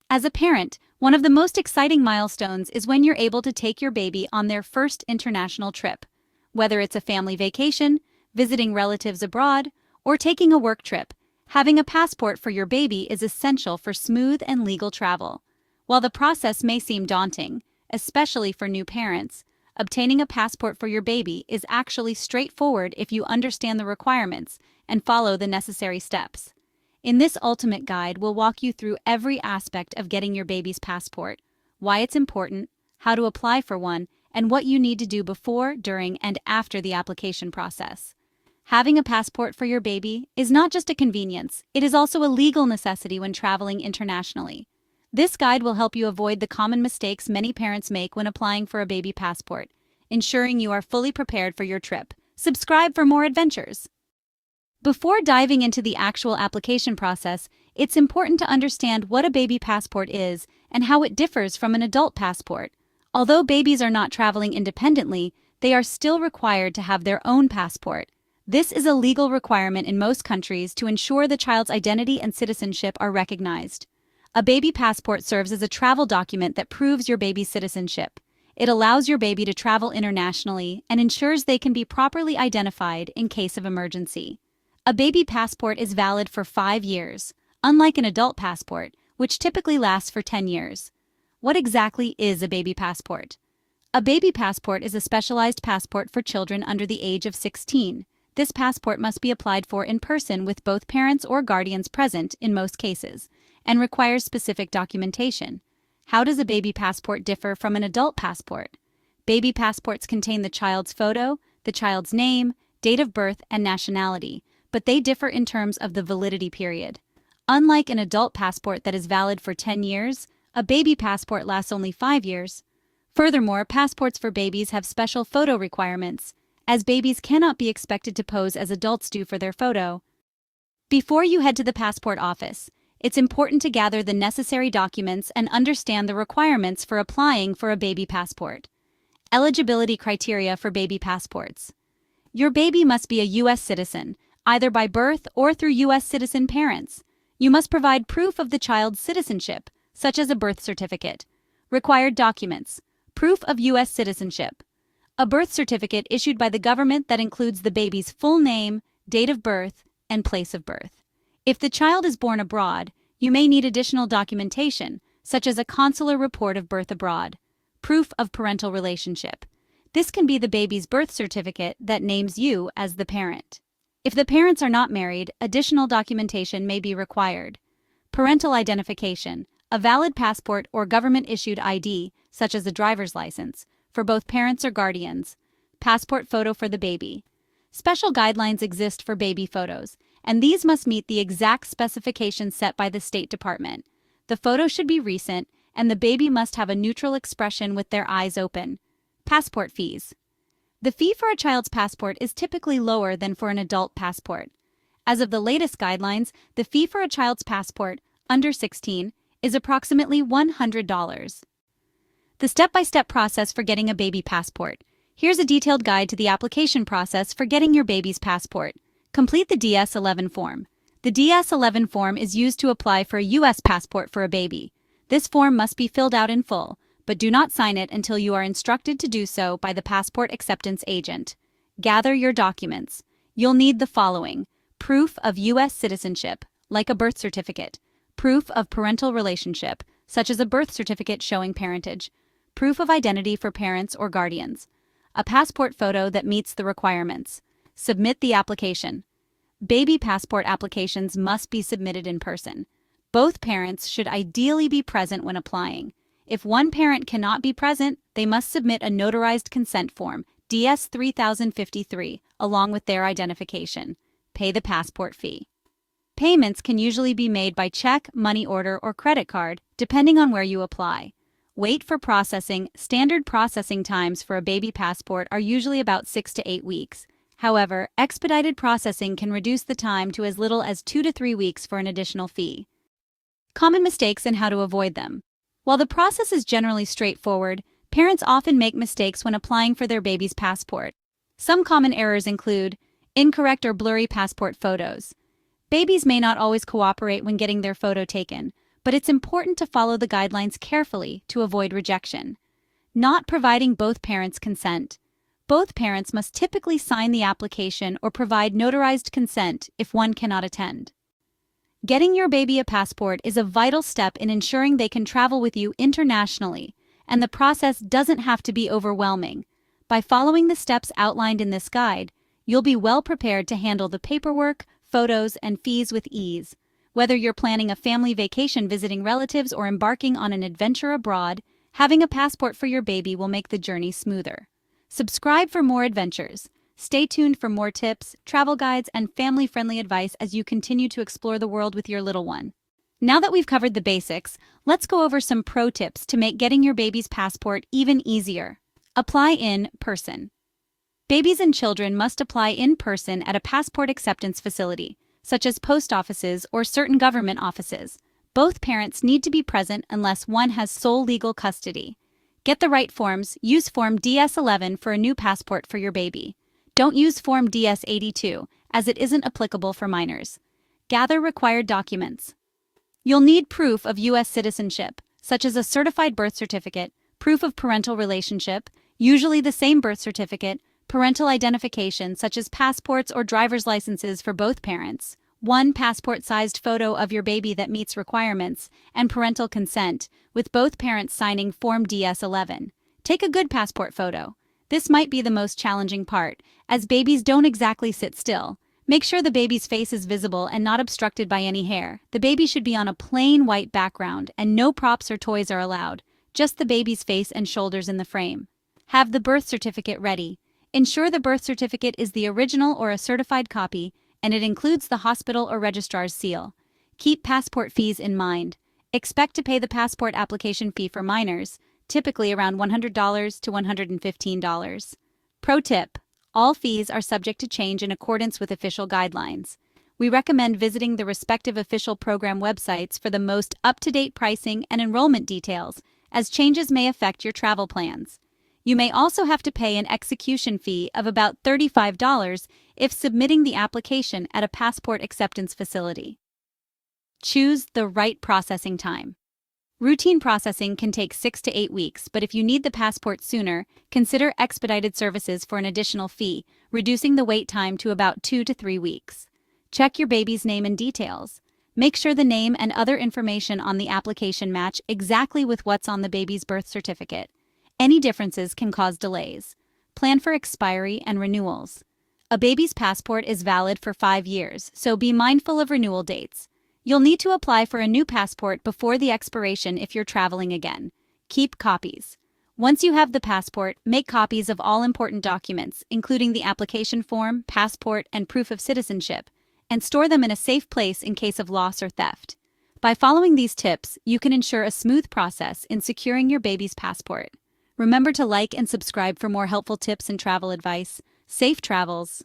As a parent, one of the most exciting milestones is when you're able to take your baby on their first international trip. Whether it's a family vacation, visiting relatives abroad, or taking a work trip, having a passport for your baby is essential for smooth and legal travel. While the process may seem daunting, especially for new parents, obtaining a passport for your baby is actually straightforward if you understand the requirements and follow the necessary steps. In this ultimate guide, we'll walk you through every aspect of getting your baby's passport, why it's important, how to apply for one, and what you need to do before, during, and after the application process. Having a passport for your baby is not just a convenience, it is also a legal necessity when traveling internationally. This guide will help you avoid the common mistakes many parents make when applying for a baby passport, ensuring you are fully prepared for your trip. Subscribe for more adventures. Before diving into the actual application process, it's important to understand what a baby passport is and how it differs from an adult passport. Although babies are not traveling independently, they are still required to have their own passport. This is a legal requirement in most countries to ensure the child's identity and citizenship are recognized. A baby passport serves as a travel document that proves your baby's citizenship. It allows your baby to travel internationally and ensures they can be properly identified in case of emergency. A baby passport is valid for 5 years, unlike an adult passport, which typically lasts for 10 years. What exactly is a baby passport? A baby passport is a specialized passport for children under the age of 16. This passport must be applied for in person with both parents or guardians present in most cases, and requires specific documentation. How does a baby passport differ from an adult passport? Baby passports contain the child's photo, the child's name, date of birth, and nationality, but they differ in terms of the validity period. Unlike an adult passport that is valid for 10 years, a baby passport lasts only 5 years. Furthermore, passports for babies have special photo requirements, as babies cannot be expected to pose as adults do for their photo. Before you head to the passport office, it's important to gather the necessary documents and understand the requirements for applying for a baby passport. Eligibility criteria for baby passports. Your baby must be a U.S. citizen, either by birth or through U.S. citizen parents. You must provide proof of the child's citizenship, such as a birth certificate. Required documents. Proof of U.S. citizenship. A birth certificate issued by the government that includes the baby's full name, date of birth, and place of birth. If the child is born abroad, you may need additional documentation, such as a consular report of birth abroad. Proof of parental relationship. This can be the baby's birth certificate that names you as the parent. If the parents are not married, additional documentation may be required. Parental identification, a valid passport or government-issued ID, such as a driver's license, for both parents or guardians. Passport photo for the baby. Special guidelines exist for baby photos, and these must meet the exact specifications set by the State Department. The photo should be recent, and the baby must have a neutral expression with their eyes open. Passport fees. The fee for a child's passport is typically lower than for an adult passport. As of the latest guidelines, the fee for a child's passport, under 16, is approximately $100. The step-by-step process for getting a baby passport. Here's a detailed guide to the application process for getting your baby's passport. Complete the DS-11 form. The DS-11 form is used to apply for a U.S. passport for a baby. This form must be filled out in full, but do not sign it until you are instructed to do so by the passport acceptance agent. Gather your documents. You'll need the following: proof of U.S. citizenship, like a birth certificate; proof of parental relationship, such as a birth certificate showing parentage; proof of identity for parents or guardians; a passport photo that meets the requirements. Submit the application. Baby passport applications must be submitted in person. Both parents should ideally be present when applying. If one parent cannot be present, they must submit a notarized consent form, DS 3053, along with their identification. Pay the passport fee. Payments can usually be made by check, money order, or credit card, depending on where you apply. Wait for processing. Standard processing times for a baby passport are usually about 6 to 8 weeks. However, expedited processing can reduce the time to as little as 2 to 3 weeks for an additional fee. Common mistakes and how to avoid them. While the process is generally straightforward, parents often make mistakes when applying for their baby's passport. Some common errors include incorrect or blurry passport photos. Babies may not always cooperate when getting their photo taken. but it's important to follow the guidelines carefully to avoid rejection. Not providing both parents' consent. Both parents must typically sign the application or provide notarized consent if one cannot attend. Getting your baby a passport is a vital step in ensuring they can travel with you internationally, and the process doesn't have to be overwhelming. By following the steps outlined in this guide, you'll be well prepared to handle the paperwork, photos, and fees with ease. Whether you're planning a family vacation visiting relatives or embarking on an adventure abroad, having a passport for your baby will make the journey smoother. Subscribe for more adventures. Stay tuned for more tips, travel guides, and family-friendly advice as you continue to explore the world with your little one. Now that we've covered the basics, let's go over some pro tips to make getting your baby's passport even easier. Apply in person. Babies and children must apply in person at a passport acceptance facility, such as post offices or certain government offices. Both parents need to be present unless one has sole legal custody. Get the right forms. Use Form DS-11 for a new passport for your baby. Don't use Form DS-82, as it isn't applicable for minors. Gather required documents. You'll need proof of U.S. citizenship, such as a certified birth certificate, proof of parental relationship, usually the same birth certificate, parental identification such as passports or driver's licenses for both parents, one passport-sized photo of your baby that meets requirements, and parental consent, with both parents signing Form DS-11. Take a good passport photo. This might be the most challenging part, as babies don't exactly sit still. Make sure the baby's face is visible and not obstructed by any hair. The baby should be on a plain white background, and no props or toys are allowed, just the baby's face and shoulders in the frame. Have the birth certificate ready. Ensure the birth certificate is the original or a certified copy, and it includes the hospital or registrar's seal. Keep passport fees in mind. Expect to pay the passport application fee for minors, typically around $100 to $115. Pro tip: all fees are subject to change in accordance with official guidelines. We recommend visiting the respective official program websites for the most up-to-date pricing and enrollment details, as changes may affect your travel plans. You may also have to pay an execution fee of about $35 if submitting the application at a passport acceptance facility. Choose the right processing time. Routine processing can take 6 to 8 weeks, but if you need the passport sooner, consider expedited services for an additional fee, reducing the wait time to about 2 to 3 weeks. Check your baby's name and details. Make sure the name and other information on the application match exactly with what's on the baby's birth certificate. Any differences can cause delays. Plan for expiry and renewals. A baby's passport is valid for 5 years, so be mindful of renewal dates. You'll need to apply for a new passport before the expiration if you're traveling again. Keep copies. Once you have the passport, make copies of all important documents, including the application form, passport, and proof of citizenship, and store them in a safe place in case of loss or theft. By following these tips, you can ensure a smooth process in securing your baby's passport. Remember to like and subscribe for more helpful tips and travel advice. Safe travels!